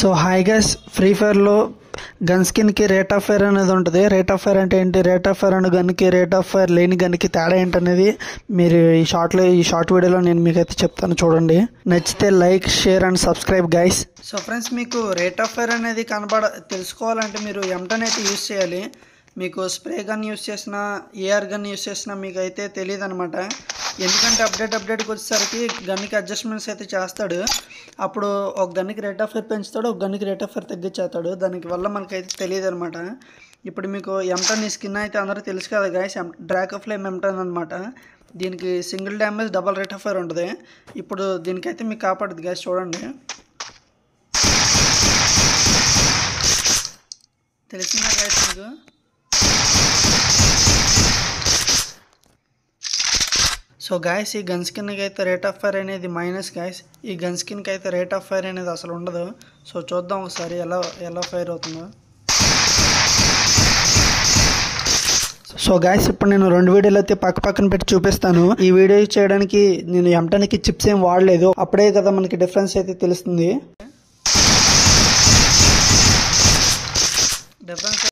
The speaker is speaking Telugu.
సో హాయ్ గైస్, ఫ్రీ ఫైర్లో గన్ స్కిన్కి రేట్ ఆఫ్ ఫైర్ అనేది ఉంటుంది. రేట్ ఆఫ్ ఫైర్ అంటే ఏంటి, రేట్ ఆఫ్ ఫైర్ అనే గన్కి రేట్ ఆఫ్ ఫైర్ లేని గన్కి తేడా ఏంటనేది మీరు ఈ షార్ట్ వీడియోలో నేను మీకైతే చెప్తాను, చూడండి. నచ్చితే like, share and subscribe guys. So friends, మీకు రేట్ ఆఫ్ ఫైర్ అనేది తెలుసుకోవాలంటే మీరు M10 అయితే యూజ్ చేయాలి. మీకు స్ప్రే గన్ యూస్ చేసినా, ఏఆర్ గన్ యూస్ చేసినా మీకు అయితే తెలియదు అనమాట. ఎందుకంటే అప్డేట్కి వచ్చేసరికి గన్కి అడ్జస్ట్మెంట్స్ అయితే చేస్తాడు. అప్పుడు ఒక గన్కి రేట్ ఆఫ్ ఫైర్ పెంచుతాడు, ఒక గన్కి రేట్ ఆఫ్ ఫైర్ తగ్గించేస్తాడు. దానికి వల్ల మనకైతే తెలియదు అనమాట. ఇప్పుడు మీకు M10 స్కిన్ అయితే అందరూ తెలుసు కదా గైస్, డ్రాగన్ ఫ్లేమ్ M10 అనమాట. దీనికి single damage, double rate of fire ఉంటుంది. ఇప్పుడు దీనికైతే మీకు కాపాడుతుంది గైస్, చూడండి. తెలిసిందా గైస్ మీకు? సో గాయస్, ఈ గన్ స్కిన్కి అయితే రేట్ ఆఫ్ ఫైర్ అనేది మైనస్ గాయస్. ఈ గన్ స్కిన్కి అయితే రేట్ ఆఫ్ ఫైర్ అనేది అసలు ఉండదు. సో చూద్దాం ఒకసారి ఎలా ఫైర్ అవుతుందో. సో గాయస్, ఇప్పుడు నేను 2 వీడియోలు అయితే పక్కన పెట్టి చూపిస్తాను. ఈ వీడియో చేయడానికి నేను M10కి చిప్స్ ఏం వాడలేదు. అప్పుడే కదా మనకి డిఫరెన్స్ అయితే తెలుస్తుంది.